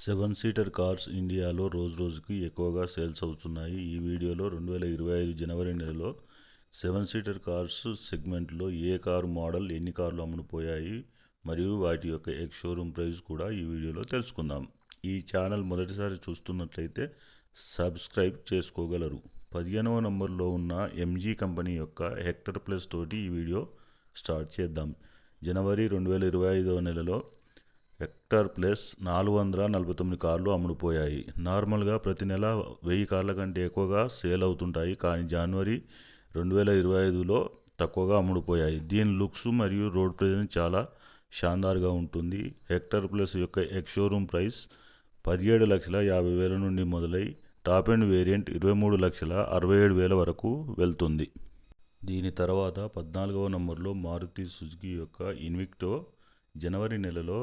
Seven seater cars ఇండియాలో రోజురోజుకి ఎక్కువగా సేల్స్ అవుతున్నాయి. ఈ వీడియోలో 2025 జనవరి నెలలో సెవెన్ సీటర్ కార్స్ సెగ్మెంట్లో ఏ కారు మోడల్, ఎన్ని కార్లు అమ్ముడుపోయాయి మరియు వాటి యొక్క ఎక్స్ షోరూమ్ ప్రైస్ కూడా ఈ వీడియోలో తెలుసుకుందాం. ఈ ఛానల్ మొదటిసారి చూస్తున్నట్లయితే సబ్స్క్రైబ్ చేసుకోగలరు. 15వ నంబర్లో ఉన్న ఎంజీ కంపెనీ యొక్క హెక్టర్ ప్లస్ తోటి ఈ వీడియో స్టార్ట్ చేద్దాం. జనవరి 2025 నెలలో హెక్టర్ ప్లస్ 449 కార్లు అమ్ముడుపోయాయి. నార్మల్గా ప్రతి నెల 1000 కార్ల కంటే ఎక్కువగా సేల్ అవుతుంటాయి, కానీ జనవరి 2025లో తక్కువగా అమ్ముడుపోయాయి. దీని లుక్స్ మరియు రోడ్ ప్రెజెన్స్ చాలా షాన్దార్గా ఉంటుంది. హెక్టర్ ప్లస్ యొక్క ఎక్స్ షోరూమ్ ప్రైస్ 17,50,000 నుండి మొదలై టాప్ ఎండ్ వేరియంట్ 23,67,000 వరకు వెళ్తుంది. దీని తర్వాత 14వ నంబర్లో మారుతి సుజుకి యొక్క ఇన్విక్టో జనవరి నెలలో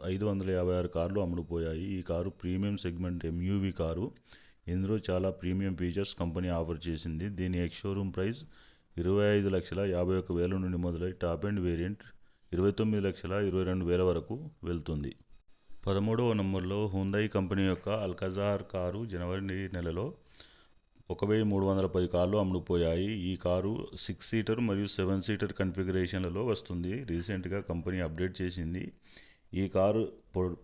556 కార్లు అమ్ముడుపోయాయి. ఈ కారు ప్రీమియం సెగ్మెంట్ ఎంయూవీ కారు. ఇందులో చాలా ప్రీమియం ఫీచర్స్ కంపెనీ ఆఫర్ చేసింది. దీని ఎక్స్ షోరూమ్ ప్రైస్ 25,51,000 నుండి మొదలై టాప్ ఎండ్ వేరియంట్ 29,22,000 వరకు వెళ్తుంది. 13వ నంబర్లో హ్యుందాయ్ కంపెనీ యొక్క అల్కాజార్ కారు జనవరి నెలలో 1,310 కార్లు అమ్ముడుపోయాయి. ఈ కారు 6 సీటర్ మరియు 7 సీటర్ కన్ఫిగరేషన్లలో వస్తుంది. రీసెంట్గా కంపెనీ అప్డేట్ చేసింది. ఈ కారు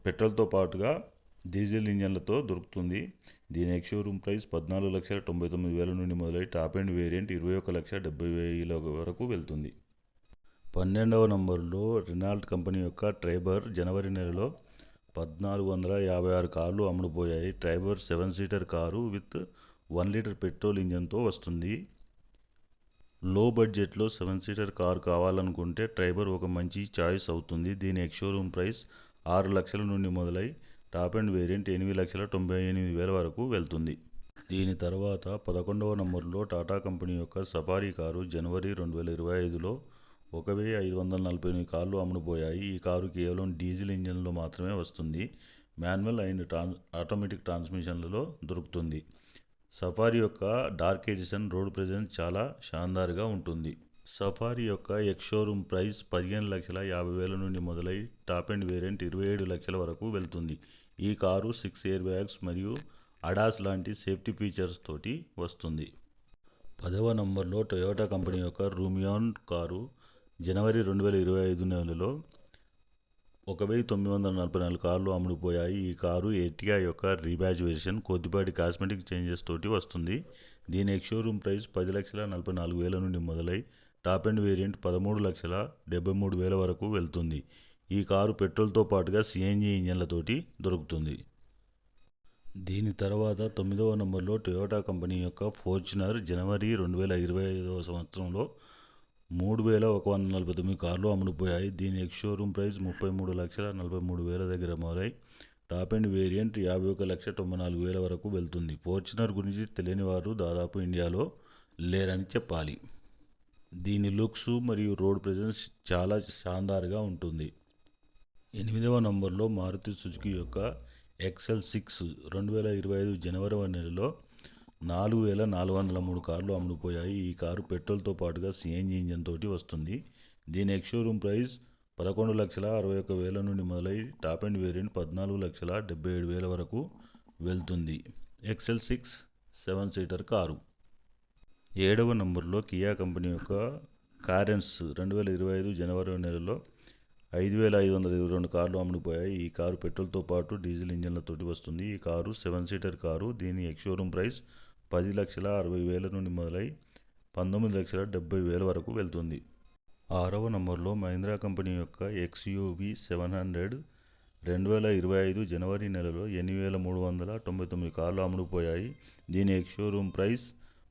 పెట్రోల్తో పాటుగా డీజిల్ ఇంజన్లతో దొరుకుతుంది. దీని ఎక్స్ షోరూమ్ ప్రైస్ 14,99,000 నుండి మొదలై టాప్ ఎండ్ వేరియంట్ 21,70,000 వరకు వెళ్తుంది. 12వ నంబర్లో రెనాల్ట్ కంపెనీ యొక్క ట్రైబర్ జనవరి నెలలో 1,456 కార్లు అమ్ముడుపోయాయి. Triber 7 seater car with 1 litre petrol ఇంజన్తో వస్తుంది. లో బడ్జెట్లో 7 సీటర్ కారు కావాలనుకుంటే ట్రైబర్ ఒక మంచి చాయిస్ అవుతుంది. దీని ఎక్స్ షోరూమ్ ప్రైస్ 6 లక్షల నుండి మొదలై టాప్ ఎండ్ వేరియంట్ 8,98,000 వరకు వెళ్తుంది. దీని తర్వాత 11వ నంబర్లో టాటా కంపెనీ యొక్క సఫారీ కారు జనవరి 2025లో 1,548 కార్లు అమ్ముడుపోయాయి. ఈ కారు కేవలం డీజిల్ ఇంజన్లో మాత్రమే వస్తుంది. మాన్యువల్ అండ్ ఆటోమేటిక్ ట్రాన్స్మిషన్లలో దొరుకుతుంది. సఫారీ యొక్క డార్క్ ఎడిషన్ రోడ్ ప్రెజెన్స్ చాలా షాన్దార్గా ఉంటుంది. సఫారీ యొక్క ఎక్స్ షోరూమ్ ప్రైస్ 15,50,000 నుండి మొదలై టాప్ ఎండ్ వేరియంట్ 27 లక్షల వరకు వెళ్తుంది. ఈ కారు 6 ఎయిర్ బ్యాగ్స్ మరియు అడాస్ లాంటి సేఫ్టీ ఫీచర్స్ తోటి వస్తుంది. 10వ నంబర్లో టొయోటా కంపెనీ యొక్క రూమియాన్ కారు జనవరి 2025 నెలలో 1,944 కార్లు అమ్ముడుపోయాయి. ఈ కారు ఎర్టిగా యొక్క రీబ్యాజ్ వెర్షన్ కొద్దిపాటి కాస్మెటిక్ చేంజెస్ తోటి వస్తుంది. దీని ఎక్స్ షోరూమ్ ప్రైస్ 10,44,000 నుండి మొదలై టాప్ ఎండ్ వేరియంట్ 13,73,000 వరకు వెళ్తుంది. ఈ కారు పెట్రోల్తో పాటుగా సిఎన్జి ఇంజన్లతోటి దొరుకుతుంది. దీని తర్వాత 9వ నంబర్లో టొయోటా కంపెనీ యొక్క ఫార్చునర్ జనవరి 2025 సంవత్సరంలో 3,149 కార్లు అమ్ముడుపోయాయి. దీని ఎక్స్ షోరూమ్ ప్రైస్ 33,43,000 దగ్గర మొదలై టాప్ ఎండ్ వేరియంట్ 51,94,000 వరకు వెళ్తుంది. ఫార్చునర్ గురించి తెలియని వారు దాదాపు ఇండియాలో లేరని చెప్పాలి. దీని లుక్స్ మరియు రోడ్ ప్రెజెన్స్ చాలా షాన్దార్గా ఉంటుంది. 8వ నంబర్లో మారుతి సుజుకి యొక్క XL6 2025 జనవరి నెలలో 4,403 కార్లు అమ్ముడుపోయాయి. ఈ కారు పెట్రోల్తో పాటుగా సిఎన్జి ఇంజన్ తోటి వస్తుంది. దీని ఎక్స్ షోరూమ్ ప్రైస్ 11,61,000 నుండి మొదలై టాప్ ఎండ్ వేరియంట్ 14,77,000 వరకు వెళ్తుంది. XL6 7 seater car. 7వ నంబర్లో కియా కంపెనీ యొక్క కారెన్స్ 2025 జనవరి నెలలో 5,522 కార్లు అమ్ముడుపోయాయి. ఈ కారు పెట్రోల్తో పాటు డీజిల్ ఇంజన్లతోటి వస్తుంది. ఈ కారు 7 సీటర్ కారు. దీని ఎక్స్ షోరూమ్ ప్రైస్ 10,60,000 నుండి మొదలై 19,70,000 వరకు వెళ్తుంది. 6వ నంబర్లో మహీంద్రా కంపెనీ యొక్క XUV 700 2025 జనవరి నెలలో 8,399 కార్లు అమ్ముడుపోయాయి. దీని ఎక్స్ షోరూమ్ ప్రైస్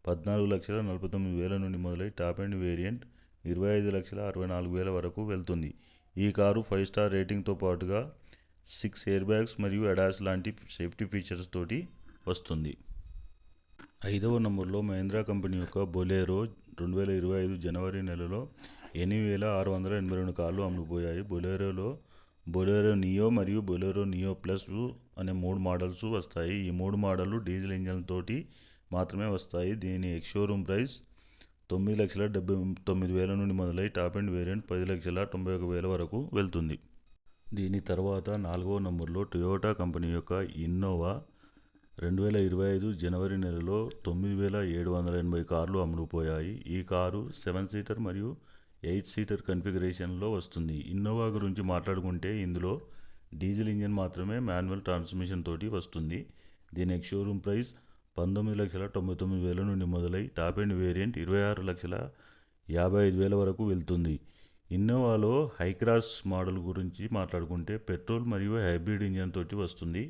14,49,000 నుండి మొదలై టాప్ ఎండ్ వేరియంట్ 25,64,000 వరకు వెళ్తుంది. ఈ కారు 5 స్టార్ రేటింగ్తో పాటుగా 6 ఎయిర్ బ్యాగ్స్ మరియు అడాస్ లాంటి సేఫ్టీ ఫీచర్స్ తోటి వస్తుంది. 5వ నంబర్లో మహీంద్రా కంపెనీ యొక్క బొలెరో 2025 జనవరి నెలలో 8,682 కార్లు అమ్ముడుపోయాయి. బొలెరో నియో మరియు బొలెరో నియో ప్లస్ అనే 3 మోడల్స్ వస్తాయి. ఈ 3 మోడళ్లు డీజిల్ ఇంజన్ తోటి మాత్రమే వస్తాయి. దీని ఎక్స్ షోరూమ్ ప్రైస్ 9,79,000 నుండి మొదలై టాప్ ఎండ్ వేరియంట్ 10,91,000 వరకు వెళ్తుంది. దీని తర్వాత 4వ నంబర్లో టొయోటా కంపెనీ యొక్క ఇన్నోవా 2025 జనవరి నెలలో 9,780 కార్లు అమ్ముడుపోయాయి. ఈ కారు 7 సీటర్ మరియు 8 సీటర్ కన్ఫిగరేషన్లో వస్తుంది. ఇన్నోవా గురించి మాట్లాడుకుంటే ఇందులో డీజిల్ ఇంజన్ మాత్రమే మాన్యువల్ ట్రాన్స్మిషన్ తోటి వస్తుంది. దీని ఎక్స్ షోరూమ్ ప్రైస్ 19,99,000 నుండి మొదలై టాప్ ఎండ్ వేరియంట్ 26,55,000 వరకు వెళ్తుంది. ఇన్నోవాలో హైక్రాస్ మోడల్ గురించి మాట్లాడుకుంటే పెట్రోల్ మరియు హైబ్రిడ్ ఇంజన్ తోటి వస్తుంది.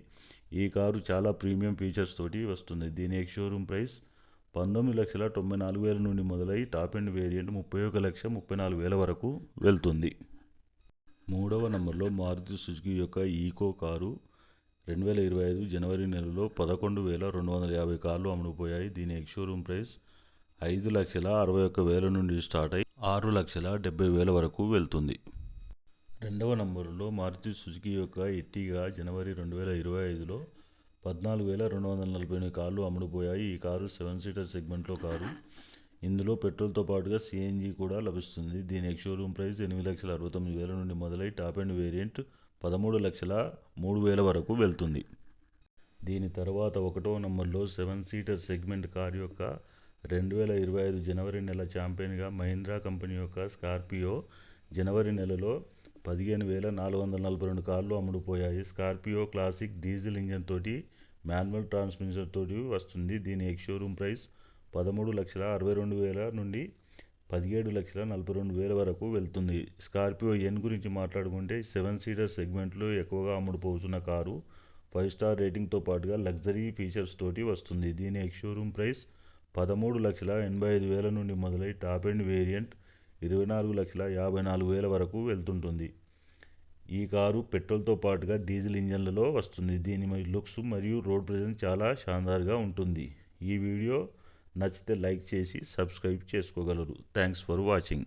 ఈ కారు చాలా ప్రీమియం ఫీచర్స్ తోటి వస్తుంది. దీని ఎక్స్ షోరూమ్ ప్రైస్ 19,94,000 నుండి మొదలై టాప్ ఎండ్ వేరియంట్ 31,34,000 వరకు వెళ్తుంది. 3వ నంబర్లో మారుతి సుజుకి యొక్క ఈకో కారు 2025 జనవరి నెలలో 11,250 కార్లు అమ్ముడుపోయాయి. దీని ఎక్స్ షోరూమ్ ప్రైస్ 5,61,000 నుండి స్టార్ట్ అయి 6,70,000 వరకు వెళ్తుంది. 2వ నంబరులో మారుతి సుజుకి యొక్క ఎర్టిగా జనవరి 2025లో 14,248 కార్లు అమ్ముడుపోయాయి. ఈ కారు 7 సీటర్ సెగ్మెంట్లో కారు. ఇందులో పెట్రోల్తో పాటుగా సిఎన్జి కూడా లభిస్తుంది. దీని ఎక్స్ షోరూమ్ ప్రైస్ 8,69,000 నుండి మొదలై టాప్ ఎండ్ వేరియంట్ 13,03,000 వరకు వెళ్తుంది. దీని తర్వాత 1వ నంబర్లో 7 సీటర్ సెగ్మెంట్ కారు యొక్క 2025 జనవరి నెల ఛాంపియన్గా మహీంద్రా కంపెనీ యొక్క స్కార్పియో జనవరి నెలలో 15,442 కార్లు అమ్ముడుపోయాయి. స్కార్పియో క్లాసిక్ డీజిల్ ఇంజన్ తోటి మాన్యువల్ ట్రాన్స్మిషన్ తోటి వస్తుంది. దీని ఎక్స్ షోరూమ్ ప్రైస్ 13,62,000 నుండి 17,42,000 వరకు వెళ్తుంది. స్కార్పియో ఎన్ గురించి మాట్లాడుకుంటే 7 సీటర్ సెగ్మెంట్లో ఎక్కువగా అమ్ముడుపోతున్న కారు. 5 స్టార్ రేటింగ్తో పాటుగా లగ్జరీ ఫీచర్స్ తోటి వస్తుంది. దీని ఎక్స్ షోరూమ్ ప్రైస్ 13,85,000 నుండి మొదలై టాప్ ఎండ్ వేరియంట్ 24,54,000 వరకు వెళ్తుంటుంది. ఈ కారు పెట్రోల్తో పాటుగా డీజిల్ ఇంజన్లలో వస్తుంది. దీని లుక్స్ మరియు రోడ్ ప్రెజెన్స్ చాలా షాన్దార్గా ఉంటుంది. ఈ వీడియో నచ్చితే లైక్ చేసి సబ్స్క్రైబ్ చేసుకోగలరు. Thanks for watching.